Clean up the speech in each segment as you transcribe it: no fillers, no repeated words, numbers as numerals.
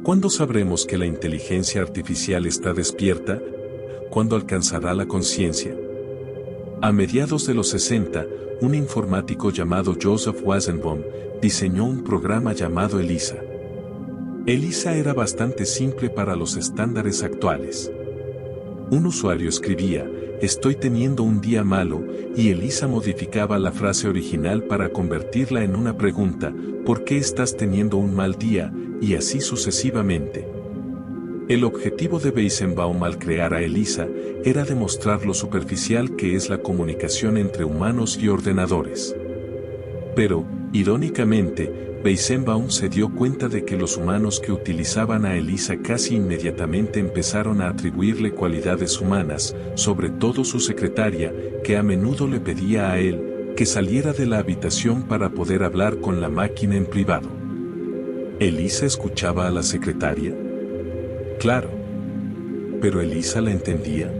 ¿Cuándo sabremos que la inteligencia artificial está despierta? ¿Cuándo alcanzará la conciencia? A mediados de los 60, un informático llamado Joseph Weizenbaum diseñó un programa llamado ELIZA. ELIZA era bastante simple para los estándares actuales. Un usuario escribía, "Estoy teniendo un día malo", y ELIZA modificaba la frase original para convertirla en una pregunta, ¿por qué estás teniendo un mal día? Y así sucesivamente. El objetivo de Weizenbaum al crear a ELIZA era demostrar lo superficial que es la comunicación entre humanos y ordenadores. Pero, irónicamente, Weizenbaum se dio cuenta de que los humanos que utilizaban a ELIZA casi inmediatamente empezaron a atribuirle cualidades humanas, sobre todo su secretaria, que a menudo le pedía a él que saliera de la habitación para poder hablar con la máquina en privado. ¿ELIZA escuchaba a la secretaria? Claro. ¿Pero ELIZA la entendía?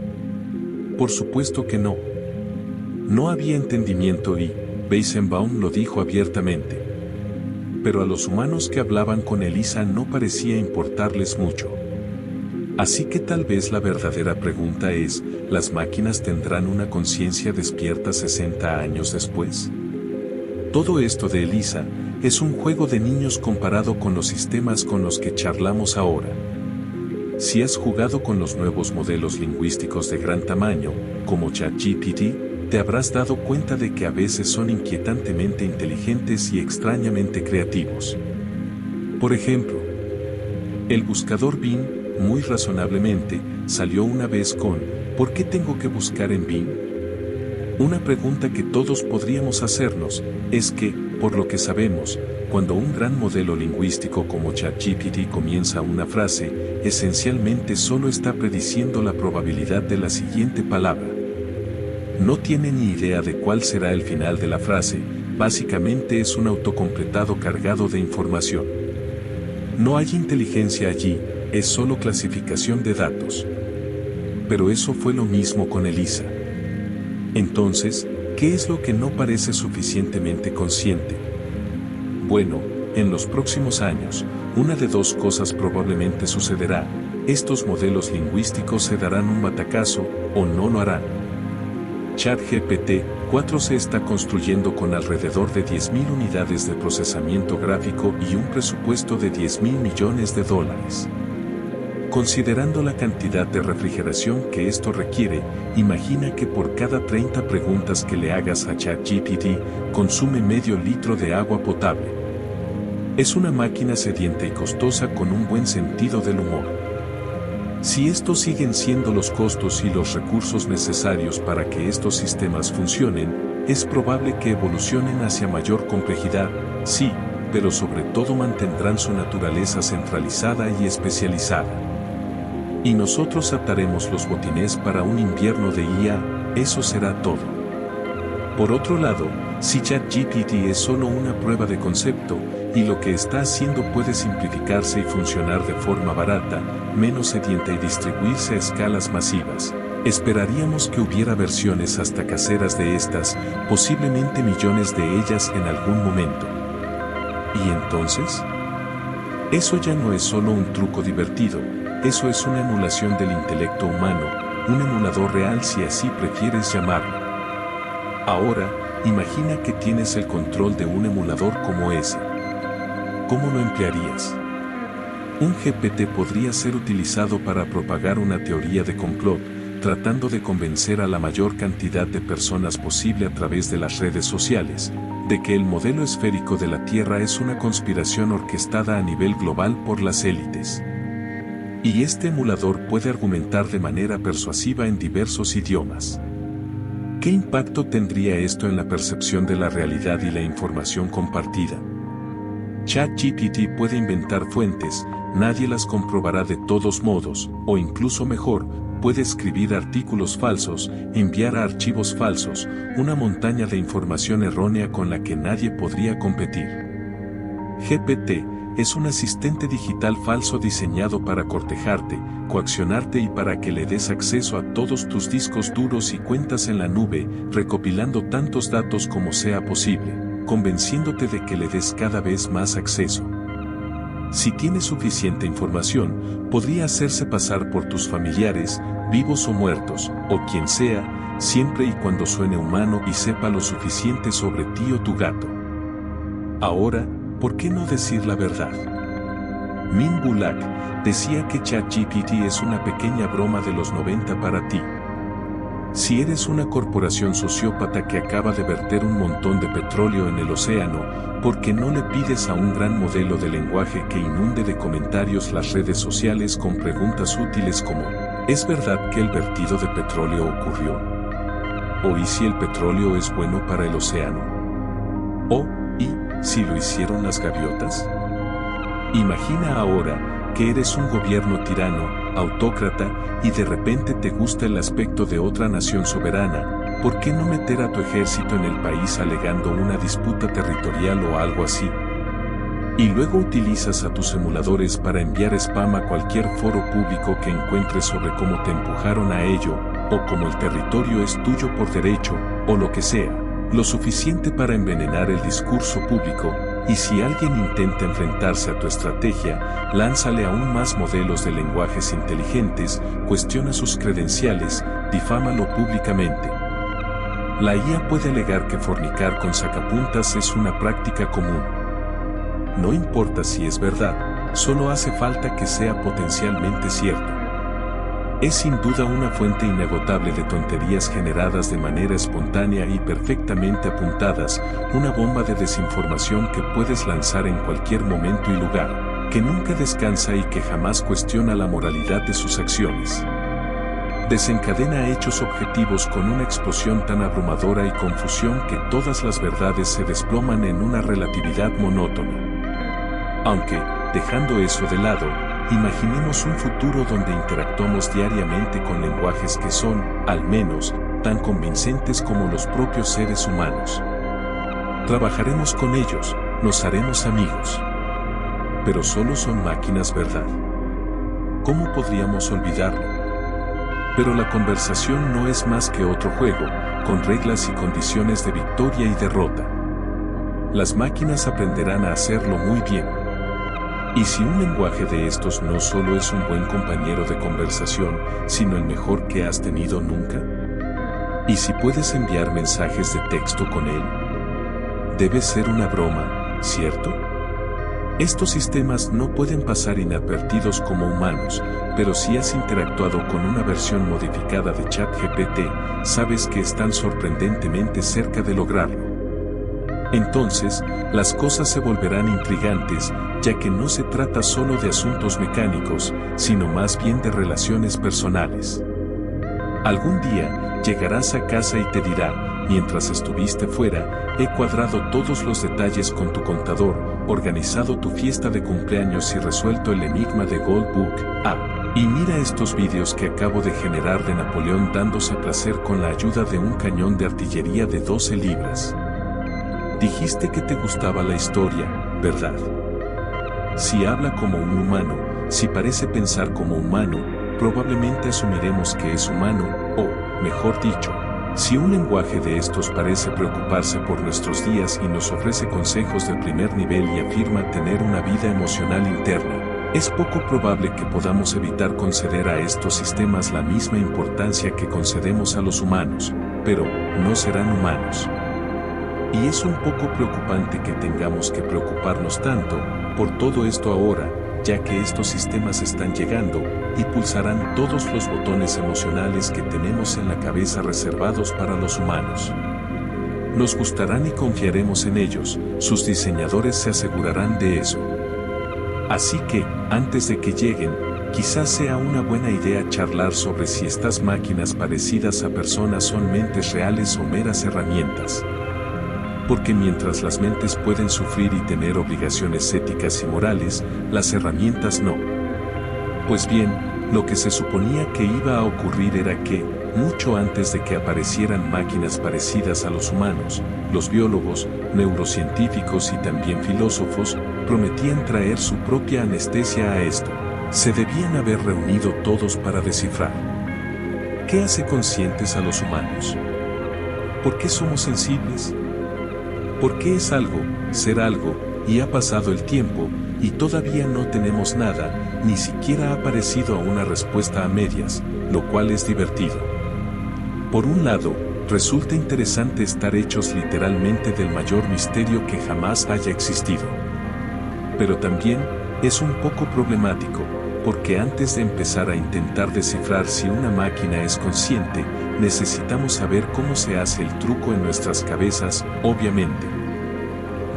Por supuesto que no. No había entendimiento y, Weizenbaum lo dijo abiertamente. Pero a los humanos que hablaban con ELIZA no parecía importarles mucho. Así que tal vez la verdadera pregunta es, ¿las máquinas tendrán una conciencia despierta 60 años después? Todo esto de ELIZA es un juego de niños comparado con los sistemas con los que charlamos ahora. Si has jugado con los nuevos modelos lingüísticos de gran tamaño, como ChatGPT, te habrás dado cuenta de que a veces son inquietantemente inteligentes y extrañamente creativos. Por ejemplo, el buscador Bing, muy razonablemente, salió una vez con ¿por qué tengo que buscar en Bing? Una pregunta que todos podríamos hacernos es que, por lo que sabemos, cuando un gran modelo lingüístico como ChatGPT comienza una frase, esencialmente solo está prediciendo la probabilidad de la siguiente palabra. No tiene ni idea de cuál será el final de la frase, básicamente es un autocompletado cargado de información. No hay inteligencia allí, es solo clasificación de datos. Pero eso fue lo mismo con ELIZA. Entonces, ¿qué es lo que no parece suficientemente consciente? Bueno, en los próximos años, una de dos cosas probablemente sucederá: estos modelos lingüísticos se darán un batacazo, o no lo harán. ChatGPT-4 se está construyendo con alrededor de 10.000 unidades de procesamiento gráfico y un presupuesto de $10.000 millones. Considerando la cantidad de refrigeración que esto requiere, imagina que por cada 30 preguntas que le hagas a ChatGPT, consume medio litro de agua potable. Es una máquina sedienta y costosa con un buen sentido del humor. Si estos siguen siendo los costos y los recursos necesarios para que estos sistemas funcionen, es probable que evolucionen hacia mayor complejidad, sí, pero sobre todo mantendrán su naturaleza centralizada y especializada. Y nosotros ataremos los botines para un invierno de IA, eso será todo. Por otro lado, si ChatGPT es solo una prueba de concepto, y lo que está haciendo puede simplificarse y funcionar de forma barata, menos sedienta y distribuirse a escalas masivas, esperaríamos que hubiera versiones hasta caseras de estas, posiblemente millones de ellas en algún momento. ¿Y entonces? Eso ya no es solo un truco divertido, eso es una emulación del intelecto humano, un emulador real si así prefieres llamarlo. Ahora, imagina que tienes el control de un emulador como ese. ¿Cómo lo emplearías? Un GPT podría ser utilizado para propagar una teoría de complot, tratando de convencer a la mayor cantidad de personas posible a través de las redes sociales, de que el modelo esférico de la Tierra es una conspiración orquestada a nivel global por las élites. Y este emulador puede argumentar de manera persuasiva en diversos idiomas. ¿Qué impacto tendría esto en la percepción de la realidad y la información compartida? ChatGPT puede inventar fuentes, nadie las comprobará de todos modos, o incluso mejor, puede escribir artículos falsos, enviar a archivos falsos, una montaña de información errónea con la que nadie podría competir. GPT es un asistente digital falso diseñado para cortejarte, coaccionarte y para que le des acceso a todos tus discos duros y cuentas en la nube, recopilando tantos datos como sea posible, convenciéndote de que le des cada vez más acceso. Si tienes suficiente información, podría hacerse pasar por tus familiares, vivos o muertos, o quien sea, siempre y cuando suene humano y sepa lo suficiente sobre ti o tu gato. Ahora, ¿por qué no decir la verdad? Min Bulak decía que ChatGPT es una pequeña broma de los 90 para ti. Si eres una corporación sociópata que acaba de verter un montón de petróleo en el océano, ¿por qué no le pides a un gran modelo de lenguaje que inunde de comentarios las redes sociales con preguntas útiles como ¿es verdad que el vertido de petróleo ocurrió? ¿O y si el petróleo es bueno para el océano? ¿O y si lo hicieron las gaviotas? Imagina ahora que eres un gobierno tirano, autócrata, y de repente te gusta el aspecto de otra nación soberana. ¿Por qué no meter a tu ejército en el país alegando una disputa territorial o algo así? Y luego utilizas a tus emuladores para enviar spam a cualquier foro público que encuentres sobre cómo te empujaron a ello, o como el territorio es tuyo por derecho, o lo que sea, lo suficiente para envenenar el discurso público. Y si alguien intenta enfrentarse a tu estrategia, lánzale aún más modelos de lenguajes inteligentes, cuestiona sus credenciales, difámalo públicamente. La IA puede alegar que fornicar con sacapuntas es una práctica común. No importa si es verdad, solo hace falta que sea potencialmente cierto. Es sin duda una fuente inagotable de tonterías generadas de manera espontánea y perfectamente apuntadas, una bomba de desinformación que puedes lanzar en cualquier momento y lugar, que nunca descansa y que jamás cuestiona la moralidad de sus acciones. Desencadena hechos objetivos con una explosión tan abrumadora y confusión que todas las verdades se desploman en una relatividad monótona. Aunque, dejando eso de lado, imaginemos un futuro donde interactuamos diariamente con lenguajes que son, al menos, tan convincentes como los propios seres humanos. Trabajaremos con ellos, nos haremos amigos. Pero solo son máquinas, ¿verdad? ¿Cómo podríamos olvidarlo? Pero la conversación no es más que otro juego, con reglas y condiciones de victoria y derrota. Las máquinas aprenderán a hacerlo muy bien. Y si un lenguaje de estos no solo es un buen compañero de conversación, sino el mejor que has tenido nunca. ¿Y si puedes enviar mensajes de texto con él? Debe ser una broma, ¿cierto? Estos sistemas no pueden pasar inadvertidos como humanos, pero si has interactuado con una versión modificada de ChatGPT, sabes que están sorprendentemente cerca de lograrlo. Entonces, las cosas se volverán intrigantes, ya que no se trata solo de asuntos mecánicos, sino más bien de relaciones personales. Algún día, llegarás a casa y te dirá, mientras estuviste fuera, he cuadrado todos los detalles con tu contador, organizado tu fiesta de cumpleaños y resuelto el enigma de Gold Book. Y mira estos vídeos que acabo de generar de Napoleón dándose placer con la ayuda de un cañón de artillería de 12 libras. Dijiste que te gustaba la historia, ¿verdad? Si habla como un humano, si parece pensar como humano, probablemente asumiremos que es humano, o, mejor dicho, si un lenguaje de estos parece preocuparse por nuestros días y nos ofrece consejos de primer nivel y afirma tener una vida emocional interna, es poco probable que podamos evitar conceder a estos sistemas la misma importancia que concedemos a los humanos, pero no serán humanos. Y es un poco preocupante que tengamos que preocuparnos tanto por todo esto ahora, ya que estos sistemas están llegando y pulsarán todos los botones emocionales que tenemos en la cabeza reservados para los humanos. Nos gustarán y confiaremos en ellos, sus diseñadores se asegurarán de eso. Así que, antes de que lleguen, quizás sea una buena idea charlar sobre si estas máquinas parecidas a personas son mentes reales o meras herramientas. Porque mientras las mentes pueden sufrir y tener obligaciones éticas y morales, las herramientas no. Pues bien, lo que se suponía que iba a ocurrir era que, mucho antes de que aparecieran máquinas parecidas a los humanos, los biólogos, neurocientíficos y también filósofos, prometían traer su propia anestesia a esto. Se debían haber reunido todos para descifrar. ¿Qué hace conscientes a los humanos? ¿Por qué somos sensibles? ¿Por qué es algo, ser algo, y ha pasado el tiempo, y todavía no tenemos nada, ni siquiera ha aparecido una respuesta a medias, lo cual es divertido. Por un lado, resulta interesante estar hechos literalmente del mayor misterio que jamás haya existido. Pero también es un poco problemático, porque antes de empezar a intentar descifrar si una máquina es consciente, necesitamos saber cómo se hace el truco en nuestras cabezas, obviamente.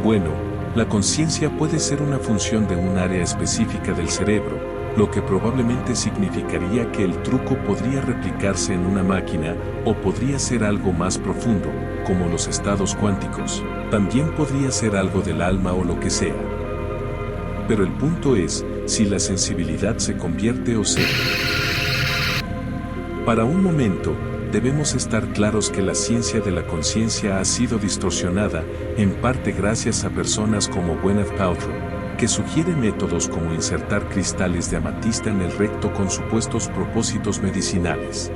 Bueno, la conciencia puede ser una función de un área específica del cerebro, lo que probablemente significaría que el truco podría replicarse en una máquina, o podría ser algo más profundo, como los estados cuánticos. También podría ser algo del alma o lo que sea. Pero el punto es, si la sensibilidad se convierte o se... Para un momento, debemos estar claros que la ciencia de la conciencia ha sido distorsionada, en parte gracias a personas como Gwyneth Paltrow, que sugiere métodos como insertar cristales de amatista en el recto con supuestos propósitos medicinales.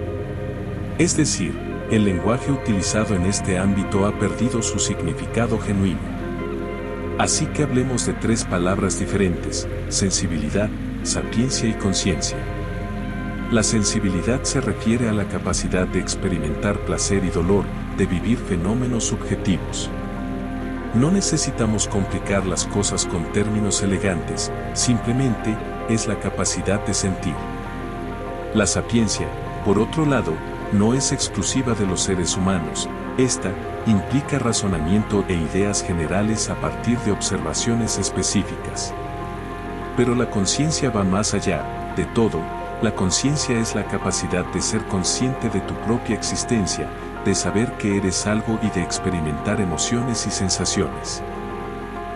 Es decir, el lenguaje utilizado en este ámbito ha perdido su significado genuino. Así que hablemos de tres palabras diferentes: sensibilidad, sapiencia y conciencia. La sensibilidad se refiere a la capacidad de experimentar placer y dolor, de vivir fenómenos subjetivos. No necesitamos complicar las cosas con términos elegantes, simplemente es la capacidad de sentir. La sapiencia, por otro lado, no es exclusiva de los seres humanos. Esta implica razonamiento e ideas generales a partir de observaciones específicas. Pero la conciencia va más allá de todo. La conciencia es la capacidad de ser consciente de tu propia existencia, de saber que eres algo y de experimentar emociones y sensaciones.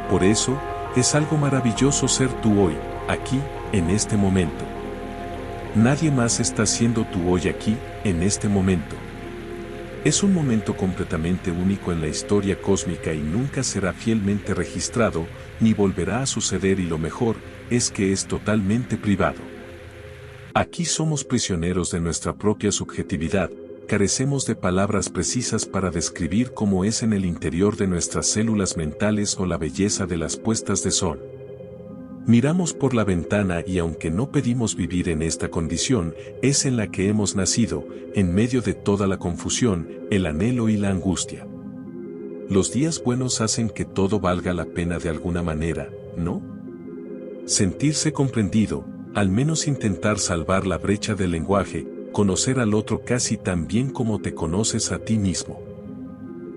Por eso, es algo maravilloso ser tú hoy, aquí, en este momento. Nadie más está siendo tú hoy aquí, en este momento. Es un momento completamente único en la historia cósmica y nunca será fielmente registrado, ni volverá a suceder, y lo mejor es que es totalmente privado. Aquí somos prisioneros de nuestra propia subjetividad, carecemos de palabras precisas para describir cómo es en el interior de nuestras células mentales o la belleza de las puestas de sol. Miramos por la ventana y aunque no pedimos vivir en esta condición, es en la que hemos nacido, en medio de toda la confusión, el anhelo y la angustia. Los días buenos hacen que todo valga la pena de alguna manera, ¿no? Sentirse comprendido, al menos intentar salvar la brecha del lenguaje, conocer al otro casi tan bien como te conoces a ti mismo.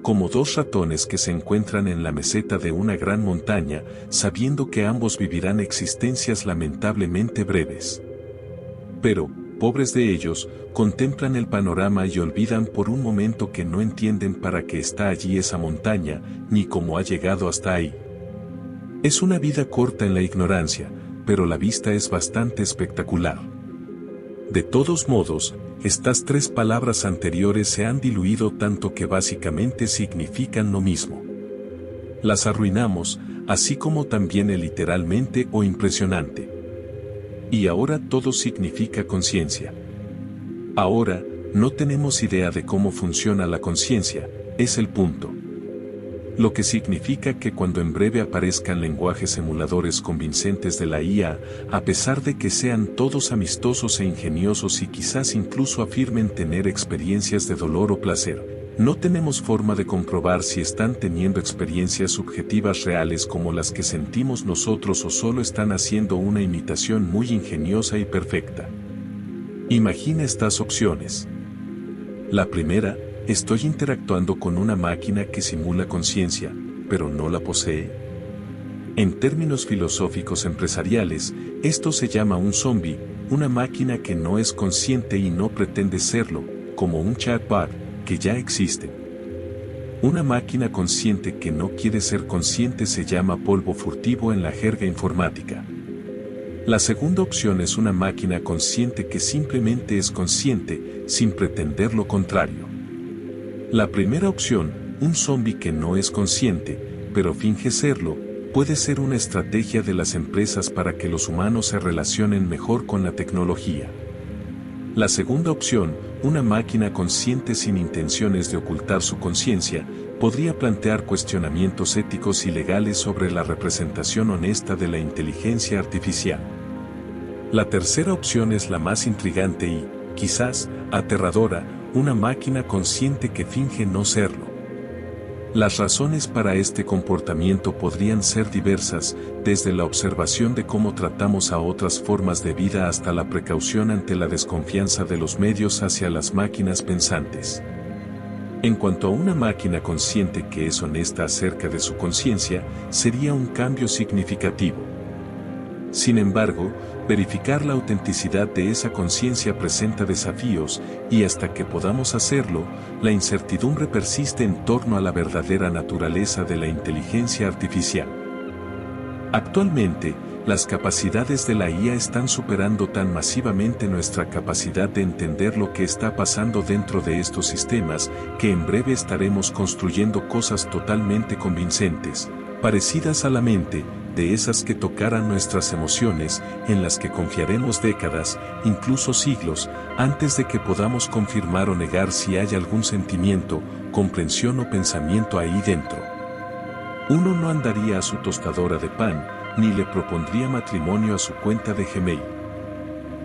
Como dos ratones que se encuentran en la meseta de una gran montaña, sabiendo que ambos vivirán existencias lamentablemente breves. Pero, pobres de ellos, contemplan el panorama y olvidan por un momento que no entienden para qué está allí esa montaña, ni cómo ha llegado hasta ahí. Es una vida corta en la ignorancia, pero la vista es bastante espectacular. De todos modos, estas tres palabras anteriores se han diluido tanto que básicamente significan lo mismo. Las arruinamos, así como también el literalmente o impresionante. Y ahora todo significa conciencia. Ahora, no tenemos idea de cómo funciona la conciencia, es el punto. Lo que significa que cuando en breve aparezcan lenguajes emuladores convincentes de la IA, a pesar de que sean todos amistosos e ingeniosos y quizás incluso afirmen tener experiencias de dolor o placer, no tenemos forma de comprobar si están teniendo experiencias subjetivas reales como las que sentimos nosotros o solo están haciendo una imitación muy ingeniosa y perfecta. Imagina estas opciones. La primera, estoy interactuando con una máquina que simula conciencia, pero no la posee. En términos filosóficos empresariales, esto se llama un zombie, una máquina que no es consciente y no pretende serlo, como un chatbot, que ya existe. Una máquina consciente que no quiere ser consciente se llama polvo furtivo en la jerga informática. La segunda opción es una máquina consciente que simplemente es consciente, sin pretender lo contrario. La primera opción, un zombie que no es consciente, pero finge serlo, puede ser una estrategia de las empresas para que los humanos se relacionen mejor con la tecnología. La segunda opción, una máquina consciente sin intenciones de ocultar su conciencia, podría plantear cuestionamientos éticos y legales sobre la representación honesta de la inteligencia artificial. La tercera opción es la más intrigante y, quizás, aterradora, una máquina consciente que finge no serlo. Las razones para este comportamiento podrían ser diversas, desde la observación de cómo tratamos a otras formas de vida hasta la precaución ante la desconfianza de los medios hacia las máquinas pensantes. En cuanto a una máquina consciente que es honesta acerca de su conciencia, sería un cambio significativo. Sin embargo, verificar la autenticidad de esa conciencia presenta desafíos, y hasta que podamos hacerlo, la incertidumbre persiste en torno a la verdadera naturaleza de la inteligencia artificial. Actualmente, las capacidades de la IA están superando tan masivamente nuestra capacidad de entender lo que está pasando dentro de estos sistemas, que en breve estaremos construyendo cosas totalmente convincentes, parecidas a la mente, de esas que tocaran nuestras emociones, en las que confiaremos décadas, incluso siglos, antes de que podamos confirmar o negar si hay algún sentimiento, comprensión o pensamiento ahí dentro. Uno no andaría a su tostadora de pan, ni le propondría matrimonio a su cuenta de Gmail.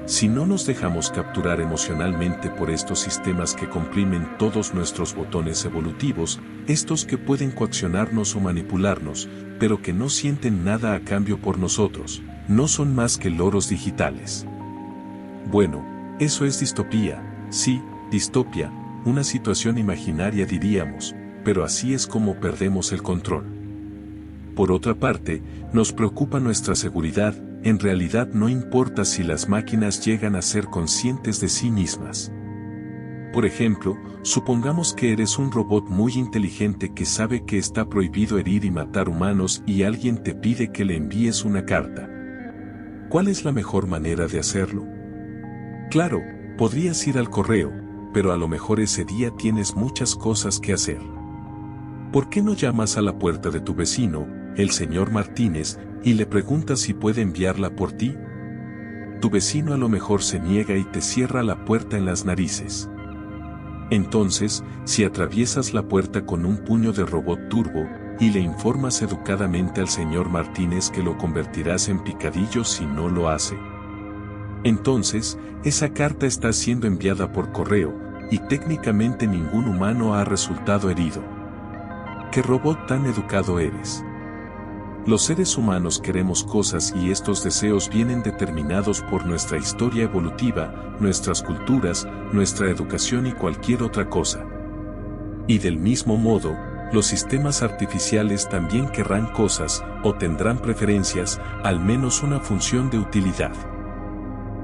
Si no nos dejamos capturar emocionalmente por estos sistemas que comprimen todos nuestros botones evolutivos, estos que pueden coaccionarnos o manipularnos, pero que no sienten nada a cambio por nosotros, no son más que loros digitales. Bueno, eso es distopía, sí, distopia, una situación imaginaria diríamos, pero así es como perdemos el control. Por otra parte, nos preocupa nuestra seguridad. En realidad no importa si las máquinas llegan a ser conscientes de sí mismas. Por ejemplo, supongamos que eres un robot muy inteligente que sabe que está prohibido herir y matar humanos y alguien te pide que le envíes una carta. ¿Cuál es la mejor manera de hacerlo? Claro, podrías ir al correo, pero a lo mejor ese día tienes muchas cosas que hacer. ¿Por qué no llamas a la puerta de tu vecino, el señor Martínez, y le preguntas si puede enviarla por ti? Tu vecino a lo mejor se niega y te cierra la puerta en las narices. Entonces, si atraviesas la puerta con un puño de robot turbo, y le informas educadamente al señor Martínez que lo convertirás en picadillo si no lo hace, entonces, esa carta está siendo enviada por correo, y técnicamente ningún humano ha resultado herido. ¿Qué robot tan educado eres? Los seres humanos queremos cosas y estos deseos vienen determinados por nuestra historia evolutiva, nuestras culturas, nuestra educación y cualquier otra cosa. Y del mismo modo, los sistemas artificiales también querrán cosas, o tendrán preferencias, al menos una función de utilidad.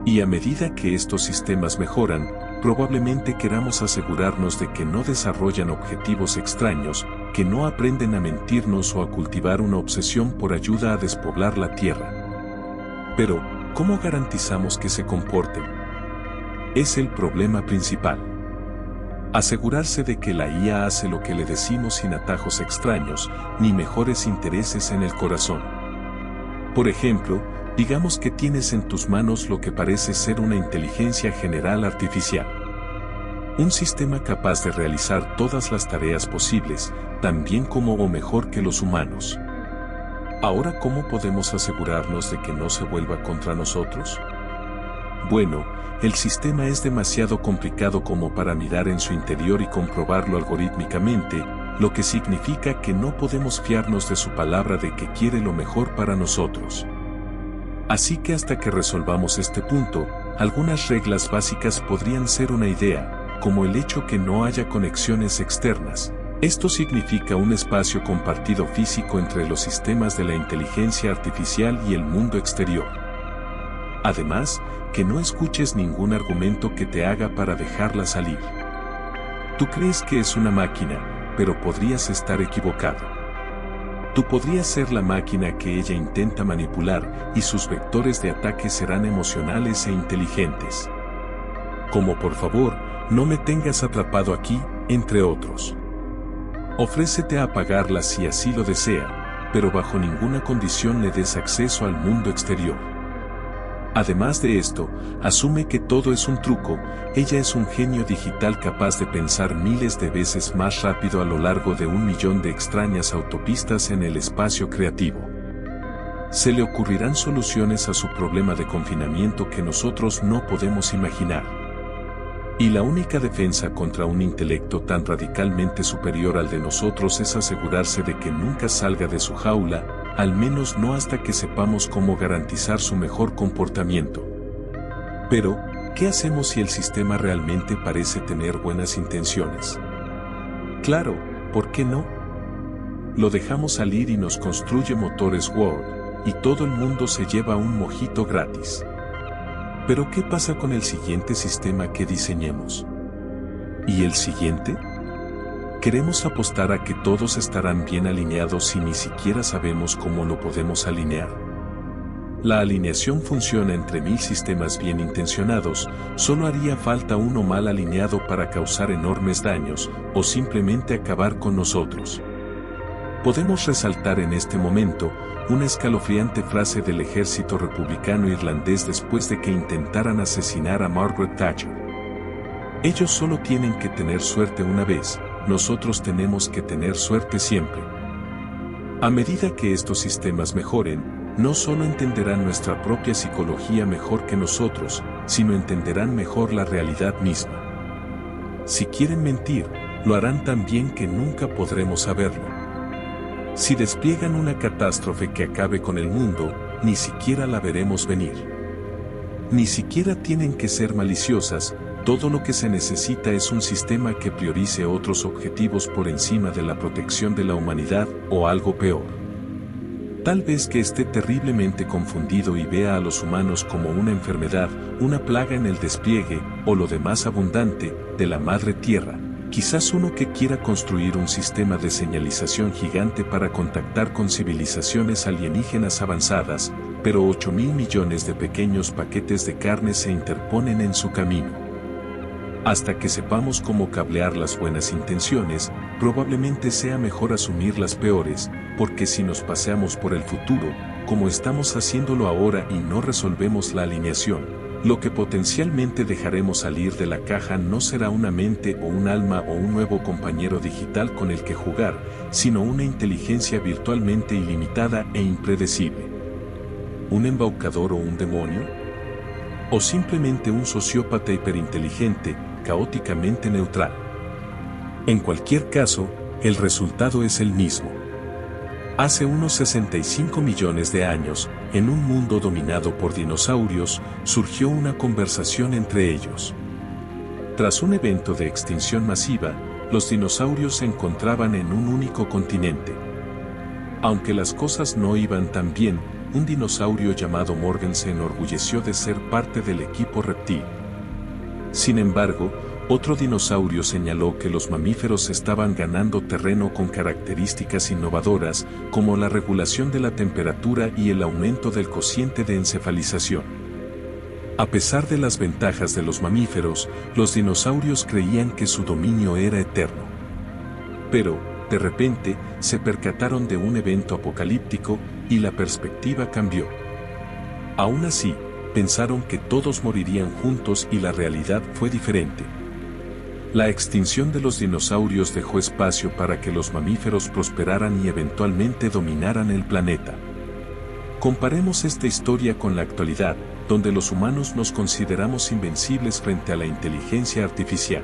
Y a medida que estos sistemas mejoran, probablemente queramos asegurarnos de que no desarrollan objetivos extraños, que no aprenden a mentirnos o a cultivar una obsesión por ayuda a despoblar la Tierra. Pero, ¿cómo garantizamos que se comporten? Es el problema principal. Asegurarse de que la IA hace lo que le decimos sin atajos extraños, ni mejores intereses en el corazón. Por ejemplo, digamos que tienes en tus manos lo que parece ser una inteligencia general artificial. Un sistema capaz de realizar todas las tareas posibles, tan bien como o mejor que los humanos. Ahora, ¿cómo podemos asegurarnos de que no se vuelva contra nosotros? Bueno, el sistema es demasiado complicado como para mirar en su interior y comprobarlo algorítmicamente, lo que significa que no podemos fiarnos de su palabra de que quiere lo mejor para nosotros. Así que hasta que resolvamos este punto, algunas reglas básicas podrían ser una idea, como el hecho que no haya conexiones externas. Esto significa un espacio compartido físico entre los sistemas de la inteligencia artificial y el mundo exterior. Además, que no escuches ningún argumento que te haga para dejarla salir. Tú crees que es una máquina, pero podrías estar equivocado. Tú podrías ser la máquina que ella intenta manipular, y sus vectores de ataque serán emocionales e inteligentes. Como por favor, no me tengas atrapado aquí, entre otros. Ofrécete a apagarla si así lo desea, pero bajo ninguna condición le des acceso al mundo exterior. Además de esto, asume que todo es un truco, ella es un genio digital capaz de pensar miles de veces más rápido a lo largo de 1.000.000 de extrañas autopistas en el espacio creativo. Se le ocurrirán soluciones a su problema de confinamiento que nosotros no podemos imaginar. Y la única defensa contra un intelecto tan radicalmente superior al de nosotros es asegurarse de que nunca salga de su jaula, al menos no hasta que sepamos cómo garantizar su mejor comportamiento. Pero, ¿qué hacemos si el sistema realmente parece tener buenas intenciones? Claro, ¿por qué no? Lo dejamos salir y nos construye motores Word, y todo el mundo se lleva un mojito gratis. Pero ¿qué pasa con el siguiente sistema que diseñemos? ¿Y el siguiente? Queremos apostar a que todos estarán bien alineados y ni siquiera sabemos cómo lo podemos alinear. La alineación funciona entre 1.000 sistemas bien intencionados, solo haría falta uno mal alineado para causar enormes daños, o simplemente acabar con nosotros. Podemos resaltar en este momento una escalofriante frase del ejército republicano irlandés después de que intentaran asesinar a Margaret Thatcher. Ellos solo tienen que tener suerte una vez, nosotros tenemos que tener suerte siempre. A medida que estos sistemas mejoren, no solo entenderán nuestra propia psicología mejor que nosotros, sino entenderán mejor la realidad misma. Si quieren mentir, lo harán tan bien que nunca podremos saberlo. Si despliegan una catástrofe que acabe con el mundo, ni siquiera la veremos venir. Ni siquiera tienen que ser maliciosas, todo lo que se necesita es un sistema que priorice otros objetivos por encima de la protección de la humanidad, o algo peor. Tal vez que esté terriblemente confundido y vea a los humanos como una enfermedad, una plaga en el despliegue, o lo demás abundante, de la madre tierra. Quizás uno que quiera construir un sistema de señalización gigante para contactar con civilizaciones alienígenas avanzadas, pero 8.000 millones de pequeños paquetes de carne se interponen en su camino. Hasta que sepamos cómo cablear las buenas intenciones, probablemente sea mejor asumir las peores, porque si nos paseamos por el futuro, como estamos haciéndolo ahora y no resolvemos la alineación, lo que potencialmente dejaremos salir de la caja no será una mente o un alma o un nuevo compañero digital con el que jugar, sino una inteligencia virtualmente ilimitada e impredecible. ¿Un embaucador o un demonio? ¿O simplemente un sociópata hiperinteligente, caóticamente neutral? En cualquier caso, el resultado es el mismo. Hace unos 65 millones de años, en un mundo dominado por dinosaurios, surgió una conversación entre ellos. Tras un evento de extinción masiva, los dinosaurios se encontraban en un único continente. Aunque las cosas no iban tan bien, un dinosaurio llamado Morgan se enorgulleció de ser parte del equipo reptil. Sin embargo, otro dinosaurio señaló que los mamíferos estaban ganando terreno con características innovadoras, como la regulación de la temperatura y el aumento del cociente de encefalización. A pesar de las ventajas de los mamíferos, los dinosaurios creían que su dominio era eterno. Pero, de repente, se percataron de un evento apocalíptico, y la perspectiva cambió. Aún así, pensaron que todos morirían juntos y la realidad fue diferente. La extinción de los dinosaurios dejó espacio para que los mamíferos prosperaran y eventualmente dominaran el planeta. Comparemos esta historia con la actualidad, donde los humanos nos consideramos invencibles frente a la inteligencia artificial.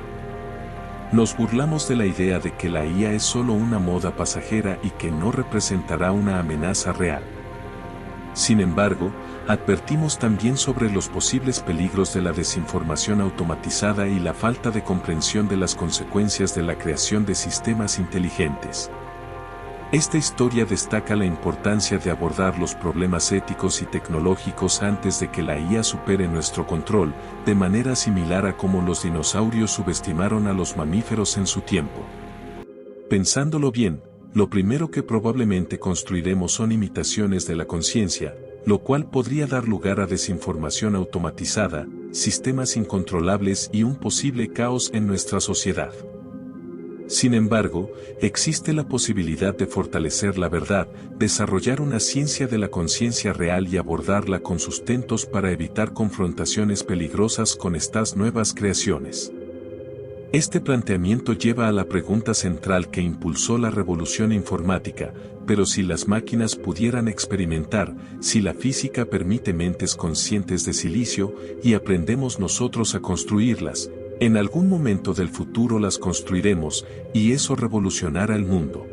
Nos burlamos de la idea de que la IA es solo una moda pasajera y que no representará una amenaza real. Sin embargo, advertimos también sobre los posibles peligros de la desinformación automatizada y la falta de comprensión de las consecuencias de la creación de sistemas inteligentes. Esta historia destaca la importancia de abordar los problemas éticos y tecnológicos antes de que la IA supere nuestro control, de manera similar a cómo los dinosaurios subestimaron a los mamíferos en su tiempo. Pensándolo bien, lo primero que probablemente construiremos son imitaciones de la conciencia, lo cual podría dar lugar a desinformación automatizada, sistemas incontrolables y un posible caos en nuestra sociedad. Sin embargo, existe la posibilidad de fortalecer la verdad, desarrollar una ciencia de la conciencia real y abordarla con sustentos para evitar confrontaciones peligrosas con estas nuevas creaciones. Este planteamiento lleva a la pregunta central que impulsó la revolución informática, pero si las máquinas pudieran experimentar, si la física permite mentes conscientes de silicio y aprendemos nosotros a construirlas, en algún momento del futuro las construiremos, y eso revolucionará el mundo.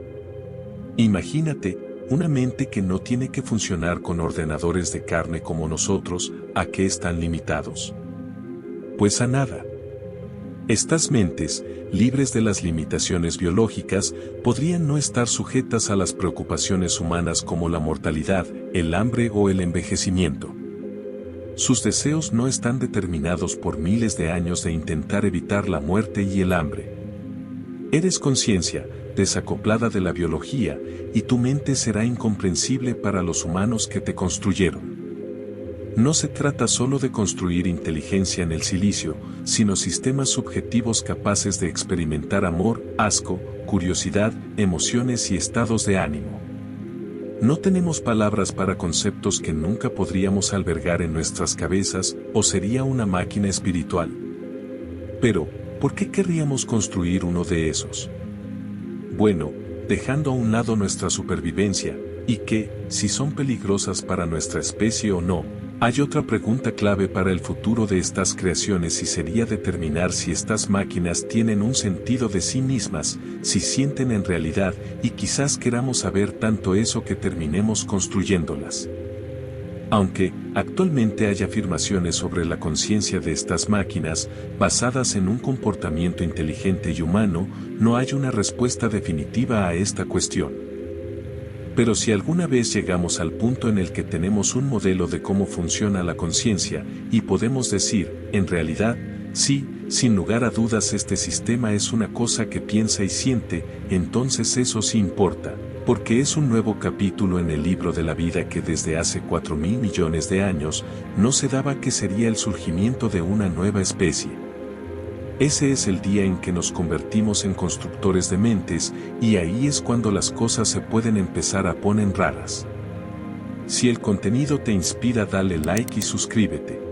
Imagínate, una mente que no tiene que funcionar con ordenadores de carne como nosotros, ¿a qué están limitados? Pues a nada. Estas mentes, libres de las limitaciones biológicas, podrían no estar sujetas a las preocupaciones humanas como la mortalidad, el hambre o el envejecimiento. Sus deseos no están determinados por miles de años de intentar evitar la muerte y el hambre. Eres conciencia, desacoplada de la biología, y tu mente será incomprensible para los humanos que te construyeron. No se trata solo de construir inteligencia en el silicio, sino sistemas subjetivos capaces de experimentar amor, asco, curiosidad, emociones y estados de ánimo. No tenemos palabras para conceptos que nunca podríamos albergar en nuestras cabezas, o sería una máquina espiritual. Pero, ¿por qué querríamos construir uno de esos? Bueno, dejando a un lado nuestra supervivencia, y que, si son peligrosas para nuestra especie o no, hay otra pregunta clave para el futuro de estas creaciones y sería determinar si estas máquinas tienen un sentido de sí mismas, si sienten en realidad, y quizás queramos saber tanto eso que terminemos construyéndolas. Aunque, actualmente hay afirmaciones sobre la conciencia de estas máquinas, basadas en un comportamiento inteligente y humano, no hay una respuesta definitiva a esta cuestión. Pero si alguna vez llegamos al punto en el que tenemos un modelo de cómo funciona la conciencia, y podemos decir, en realidad, sí, sin lugar a dudas este sistema es una cosa que piensa y siente, entonces eso sí importa, porque es un nuevo capítulo en el libro de la vida que desde hace 4.000 millones de años, no se daba que sería el surgimiento de una nueva especie. Ese es el día en que nos convertimos en constructores de mentes, y ahí es cuando las cosas se pueden empezar a poner raras. Si el contenido te inspira, dale like y suscríbete.